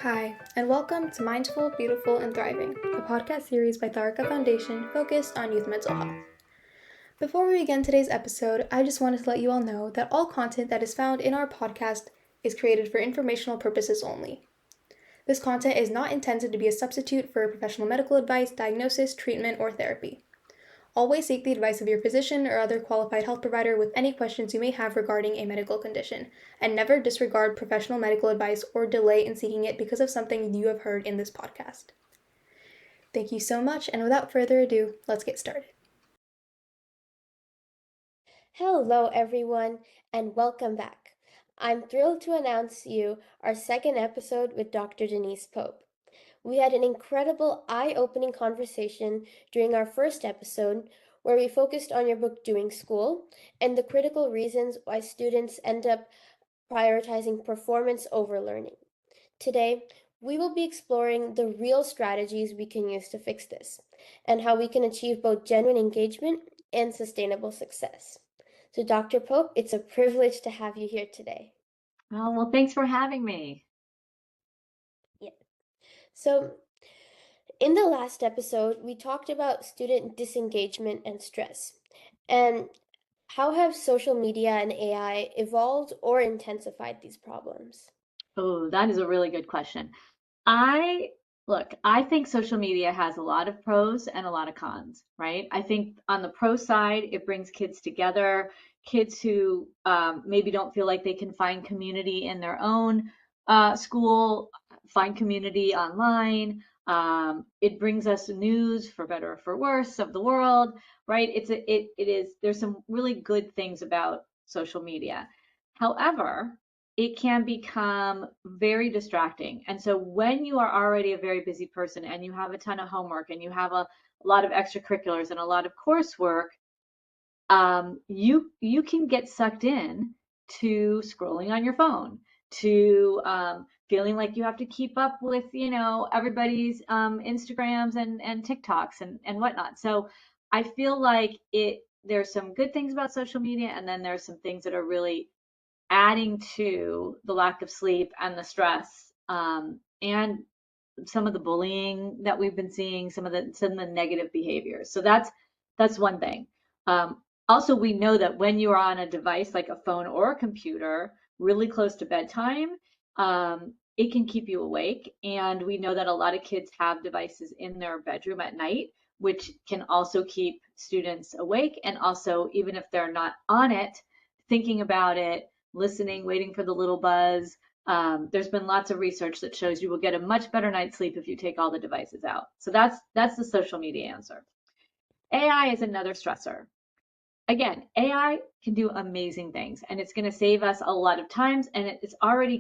Hi, and welcome to Mindful, Beautiful, and Thriving, a podcast series by Tharaka Foundation focused on youth mental health. Before we begin today's episode, I just wanted to let you all know that all content that is found in our podcast is created for informational purposes only. This content is not intended to be a substitute for professional medical advice, diagnosis, treatment, or therapy. Always seek the advice of your physician or other qualified health provider with any questions you may have regarding a medical condition, and never disregard professional medical advice or delay in seeking it because of something you have heard in this podcast. Thank you so much, and without further ado, let's get started. Hello, everyone, and welcome back. I'm thrilled to announce to you our second episode with Dr. Denise Pope. We had an incredible, eye opening conversation during our first episode where we focused on your book Doing School and the critical reasons why students end up prioritizing performance over learning. Today, we will be exploring the real strategies we can use to fix this and how we can achieve both genuine engagement and sustainable success. So, Dr. Pope, it's a privilege to have you here today. Oh, well, thanks for having me. Yeah. So, in the last episode, we talked about student disengagement and stress. And how have social media and AI evolved or intensified these problems? Oh, that is a really good question. I I think social media has a lot of pros and a lot of cons, right? I think on the pro side, it brings kids together, kids who maybe don't feel like they can find community in their own school, find community online. It brings us news for better or for worse of the world, right? There's some really good things about social media. However, it can become very distracting. And so when you are already a very busy person and you have a ton of homework and you have a lot of extracurriculars and a lot of coursework, you can get sucked in to scrolling on your phone, to feeling like you have to keep up with, everybody's Instagrams and TikToks and whatnot. So I feel like there's some good things about social media, and then there's some things that are really adding to the lack of sleep and the stress, and some of the bullying that we've been seeing, some of the negative behaviors. So that's one thing. Also, we know that when you are on a device like a phone or a computer really close to bedtime, it can keep you awake. And we know that a lot of kids have devices in their bedroom at night, which can also keep students awake. And also, even if they're not on it, thinking about it, listening, waiting for the little buzz. There's been lots of research that shows you will get a much better night's sleep if you take all the devices out. So that's the social media answer. AI is another stressor. Again, AI can do amazing things, and it's going to save us a lot of times, and it's already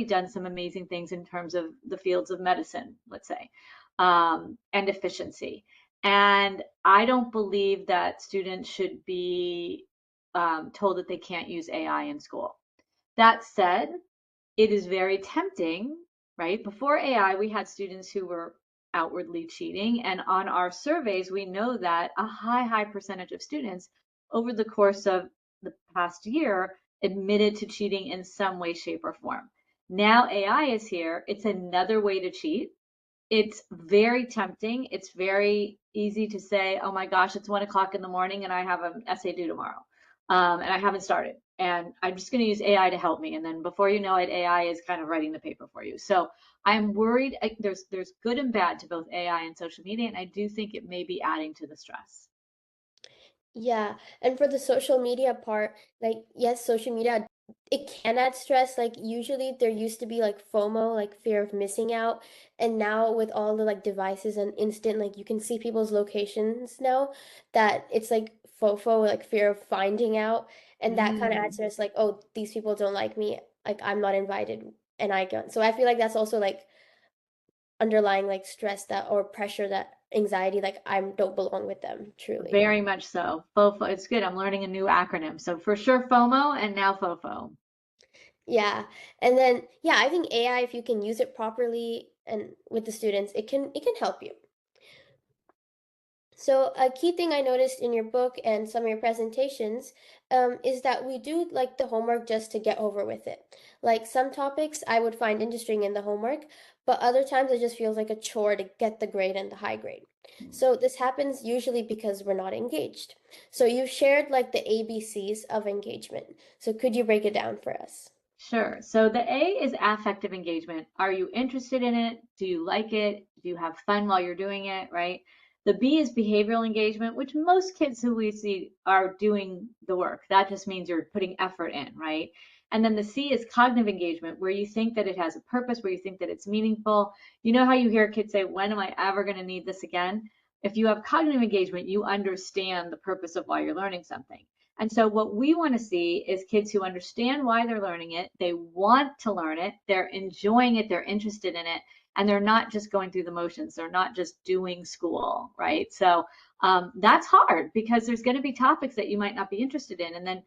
done some amazing things in terms of the fields of medicine, let's say, and efficiency. And I don't believe that students should be told that they can't use AI in school. That said, it is very tempting, right? Before AI, we had students who were outwardly cheating. And on our surveys, we know that a high percentage of students over the course of the past year admitted to cheating in some way, shape, or form. Now AI is here. It's another way to cheat. It's very tempting. It's very easy to say, oh my gosh, it's 1 o'clock in the morning and I have an essay due tomorrow. And I haven't started. And I'm just going to use AI to help me. And then before you know it, AI is kind of writing the paper for you. So I'm worried. There's good and bad to both AI and social media. And I do think it may be adding to the stress. Yeah, and for the social media part, like, yes, social media, it can add stress. Like, usually there used to be like FOMO, like fear of missing out. And now with all the like devices and instant, like you can see people's locations now, that it's like FOFO, like fear of finding out. And that kind of adds Mm. stress, like, oh, these people don't like me, like I'm not invited and I don't. So I feel like that's also like underlying like stress that or pressure that anxiety, like I don't belong with them, truly. Very much so. FOFO. It's good. I'm learning a new acronym. So for sure, FOMO and now FOFO. Yeah. And then yeah, I think AI, if you can use it properly and with the students, it can help you. So a key thing I noticed in your book and some of your presentations is that we do like the homework just to get over with it. Like some topics I would find interesting in the homework, but other times it just feels like a chore to get the grade and the high grade. So this happens usually because we're not engaged. So you've shared like the ABCs of engagement. So could you break it down for us? Sure. So the A is affective engagement. Are you interested in it? Do you like it? Do you have fun while you're doing it? Right. The B is behavioral engagement, which most kids who we see are doing the work. That just means you're putting effort in, right? And then the C is cognitive engagement, where you think that it has a purpose, where you think that it's meaningful. You know how you hear kids say, when am I ever going to need this again? If you have cognitive engagement, you understand the purpose of why you're learning something. And so what we want to see is kids who understand why they're learning it, they want to learn it, they're enjoying it, they're interested in it, and they're not just going through the motions. They're not just doing school, right? So that's hard because there's going to be topics that you might not be interested in, and then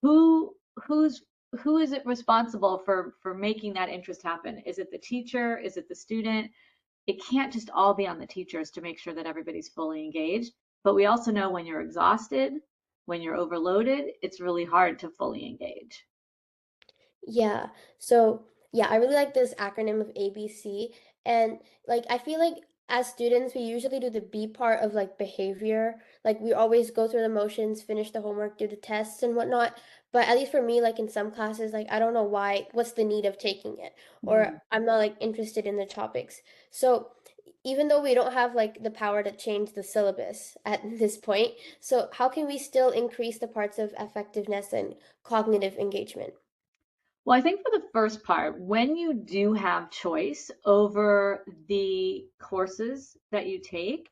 who who's who is it responsible for making that interest happen? Is it the teacher? Is it the student? It can't just all be on the teachers to make sure that everybody's fully engaged. But we also know when you're exhausted, when you're overloaded, it's really hard to fully engage. Yeah. So, yeah, I really like this acronym of ABC. And like I feel like as students, we usually do the B part of like behavior. Like we always go through the motions, finish the homework, do the tests and whatnot. But at least for me, like in some classes, like I don't know why, what's the need of taking it? Or Mhm. I'm not like interested in the topics. So even though we don't have like the power to change the syllabus at this point, so how can we still increase the parts of effectiveness and cognitive engagement? Well, I think for the first part, when you do have choice over the courses that you take,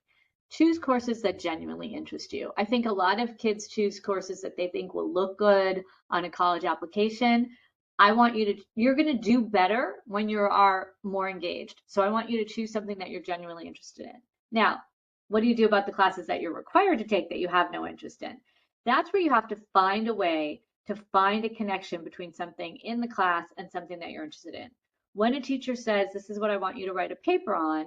choose courses that genuinely interest you. I think a lot of kids choose courses that they think will look good on a college application. You're going to do better when you are more engaged. So I want you to choose something that you're genuinely interested in. Now, what do you do about the classes that you're required to take that you have no interest in? That's where you have to find a way to find a connection between something in the class and something that you're interested in. When a teacher says, this is what I want you to write a paper on,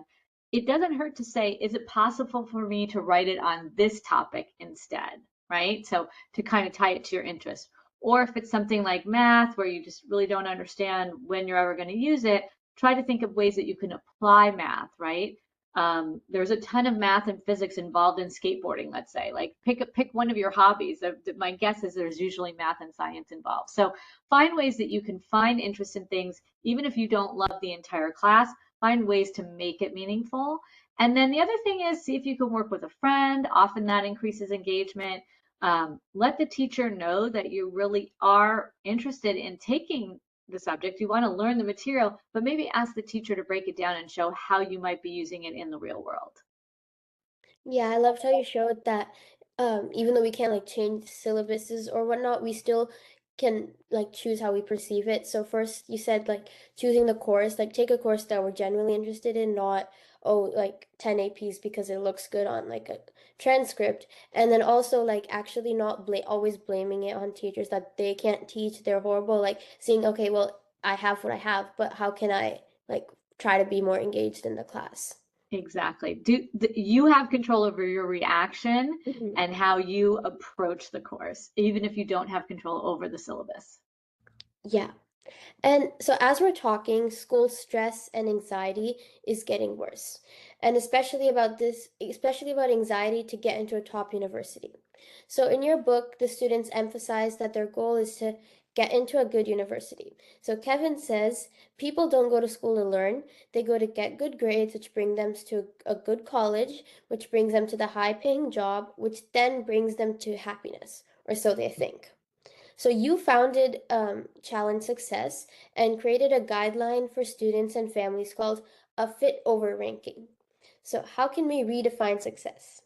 it doesn't hurt to say, is it possible for me to write it on this topic instead, right? So to kind of tie it to your interest. Or if it's something like math where you just really don't understand when you're ever going to use it, try to think of ways that you can apply math, right? There's a ton of math and physics involved in skateboarding, let's say. Like pick one of your hobbies. My guess is there's usually math and science involved. So find ways that you can find interest in things, even if you don't love the entire class, find ways to make it meaningful. And then the other thing is see if you can work with a friend. Often that increases engagement. Let the teacher know that you really are interested in taking the subject, you want to learn the material, but maybe ask the teacher to break it down and show how you might be using it in the real world. Yeah, I loved how you showed that even though we can't like change syllabuses or whatnot, we still can like choose how we perceive it. So first you said like choosing the course, like take a course that we're genuinely interested in, not oh like 10 APs because it looks good on like a transcript. And then also like actually not always blaming it on teachers that they can't teach, they're horrible, like seeing okay, well, I have what I have, but how can I like try to be more engaged in the class? Exactly. You have control over your reaction Mhm. and how you approach the course, even if you don't have control over the syllabus. Yeah. And so, as we're talking, school stress and anxiety is getting worse. And especially about anxiety to get into a top university. So, in your book, the students emphasize that their goal is to get into a good university. So, Kevin says people don't go to school to learn, they go to get good grades, which bring them to a good college, which brings them to the high paying job, which then brings them to happiness, or so they think. So you founded Challenge Success and created a guideline for students and families called a fit over ranking. So how can we redefine success?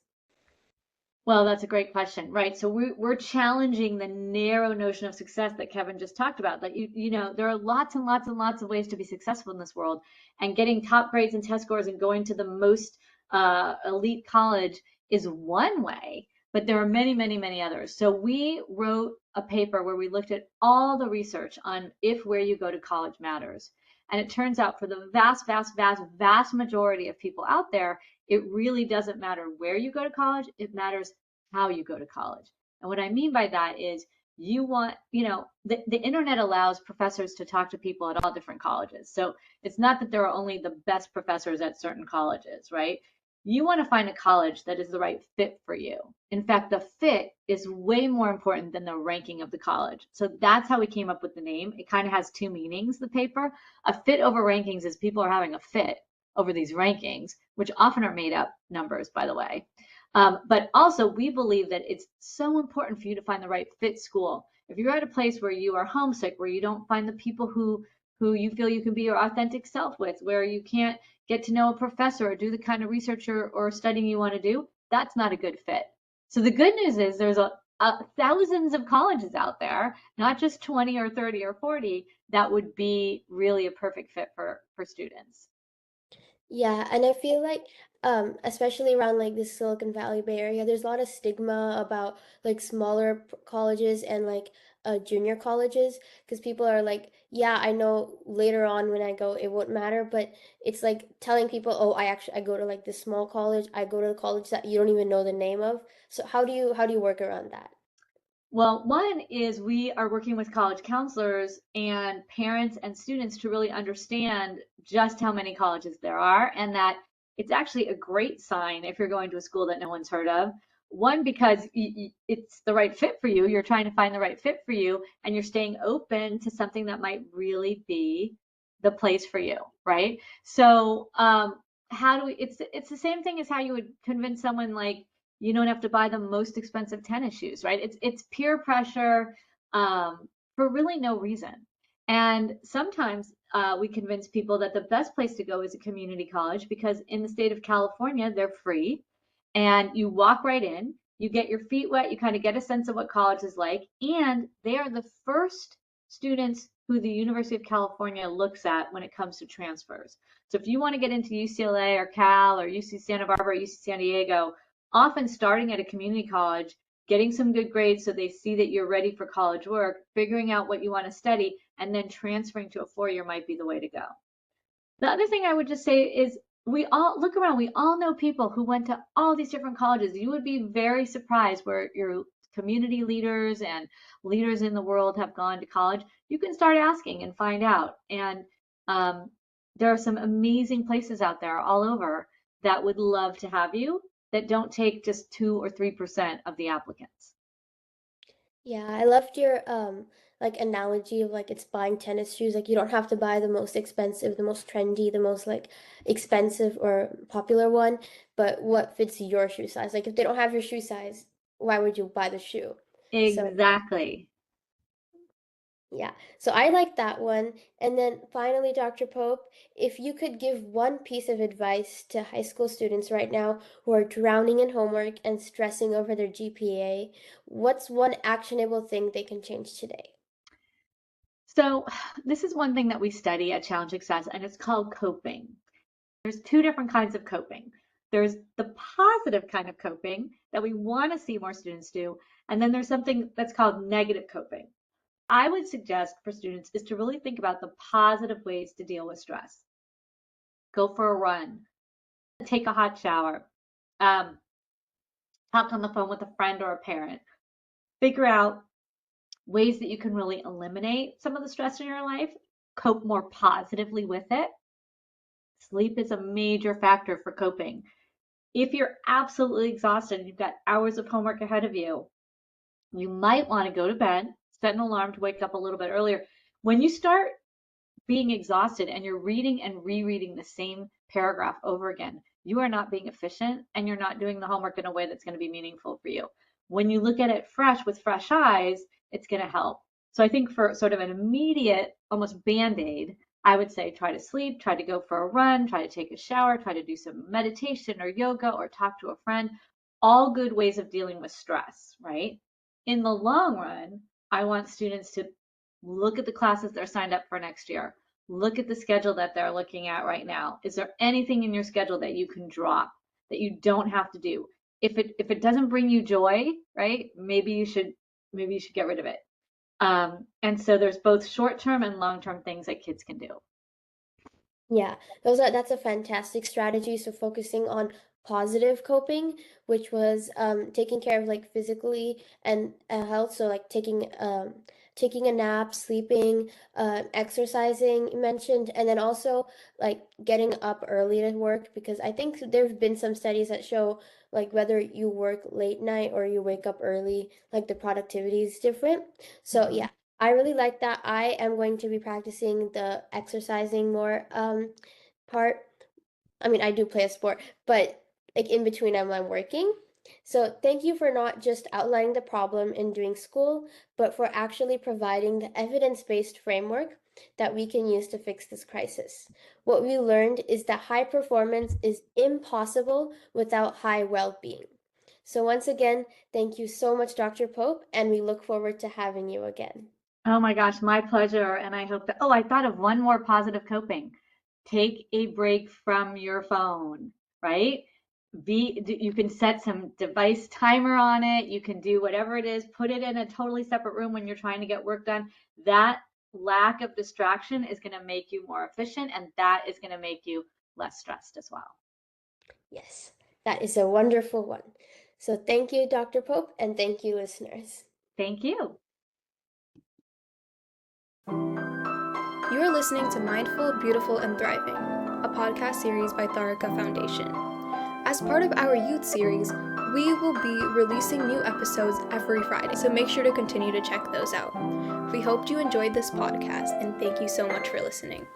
Well, that's a great question, right? So we're challenging the narrow notion of success that Kevin just talked about. Like there are lots and lots and lots of ways to be successful in this world, and getting top grades and test scores and going to the most elite college is one way, but there are many, many, many others. So we wrote a paper where we looked at all the research on if where you go to college matters. And it turns out for the vast, vast, vast, vast majority of people out there, it really doesn't matter where you go to college. It matters how you go to college. And what I mean by that is you want, the internet allows professors to talk to people at all different colleges. So it's not that there are only the best professors at certain colleges, right? You want to find a college that is the right fit for you. In fact, the fit is way more important than the ranking of the college. So that's how we came up with the name. It kind of has two meanings, the paper. A fit over rankings is people are having a fit over these rankings, which often are made up numbers, by the way. But also, we believe that it's so important for you to find the right fit school. If you're at a place where you are homesick, where you don't find the people who you feel you can be your authentic self with, where you can't get to know a professor or do the kind of research or studying you want to do, that's not a good fit. So the good news is there's thousands of colleges out there, not just 20 or 30 or 40, that would be really a perfect fit for students. Yeah, and I feel like especially around like the Silicon Valley Bay Area, there's a lot of stigma about like smaller colleges and like junior colleges because people are like, yeah, I know later on when I go it won't matter, but it's like telling people, oh, I go to like this small college, I go to a college that you don't even know the name of. So how do you work around that? Well, one is we are working with college counselors and parents and students to really understand just how many colleges there are, and that it's actually a great sign if you're going to a school that no one's heard of. One, because it's the right fit for you. You're trying to find the right fit for you, and you're staying open to something that might really be the place for you, right? So, how do we? It's the same thing as how you would convince someone like you don't have to buy the most expensive tennis shoes, right? It's peer pressure for really no reason. And sometimes we convince people that the best place to go is a community college because in the state of California, they're free and you walk right in, you get your feet wet, you kind of get a sense of what college is like, and they are the first students who the University of California looks at when it comes to transfers. So if you want to get into UCLA or Cal or UC Santa Barbara, UC San Diego, often starting at a community college, getting some good grades so they see that you're ready for college work, figuring out what you want to study, and then transferring to a four-year might be the way to go. The other thing I would just say is we all look around, we all know people who went to all these different colleges. You would be very surprised where your community leaders and leaders in the world have gone to college. You can start asking and find out. And um, there are some amazing places out there all over that would love to have you that don't take just 2 or 3% of the applicants. Yeah, I loved your like analogy of like it's buying tennis shoes. Like you don't have to buy the most expensive, the most trendy, the most like expensive or popular one, but what fits your shoe size. Like if they don't have your shoe size, why would you buy the shoe? So Exactly. yeah, so I like that one. And then finally, Dr. Pope, if you could give one piece of advice to high school students right now who are drowning in homework and stressing over their GPA, what's one actionable thing they can change today? So this is one thing that we study at Challenge Success, and it's called coping. There's two different kinds of coping. There's the positive kind of coping that we want to see more students do, and then there's something that's called negative coping. I would suggest for students is to really think about the positive ways to deal with stress. Go for a run, take a hot shower, um, talk on the phone with a friend or a parent. Figure out ways that you can really eliminate some of the stress in your life, cope more positively with it. Sleep is a major factor for coping. If you're absolutely exhausted and you've got hours of homework ahead of you, you might want to go to bed, set an alarm to wake up a little bit earlier. When you start being exhausted and you're reading and rereading the same paragraph over again, you are not being efficient and you're not doing the homework in a way that's going to be meaningful for you. When you look at it fresh with fresh eyes, it's going to help. So I think for sort of an immediate, almost band-aid, I would say try to sleep, try to go for a run, try to take a shower, try to do some meditation or yoga or talk to a friend. All good ways of dealing with stress, right? In the long run, I want students to look at the classes they're signed up for next year. Look at the schedule that they're looking at right now. Is there anything in your schedule that you can drop that you don't have to do? If it doesn't bring you joy, right? Maybe you should get rid of it. And so there's both short-term and long-term things that kids can do. Yeah, that's a fantastic strategy. So focusing on positive coping, which was taking care of like physically and health. So like taking a nap, sleeping, exercising you mentioned, and then also like getting up early to work because I think there have been some studies that show like whether you work late night or you wake up early, like the productivity is different. So Mhm. yeah, I really like that. I am going to be practicing the exercising more part. I mean, I do play a sport, but like in between I'm working. So thank you for not just outlining the problem in doing school, but for actually providing the evidence-based framework that we can use to fix this crisis. What we learned is that high performance is impossible without high well-being. So once again, thank you so much, Dr. Pope, and we look forward to having you again. Oh my gosh, my pleasure. And I hope that, oh, I thought of one more positive coping. Take a break from your phone, right? You can set some device timer on it. You can do whatever it is, put it in a totally separate room when you're trying to get work done. That lack of distraction is going to make you more efficient, and that is going to make you less stressed as well. Yes, that is a wonderful one. So thank you, Dr. Pope, and thank you, listeners. Thank you. You are listening to Mindful, Beautiful, and Thriving, a podcast series by Tharaka Foundation. As part of our youth series, we will be releasing new episodes every Friday, so make sure to continue to check those out. We hoped you enjoyed this podcast, and thank you so much for listening.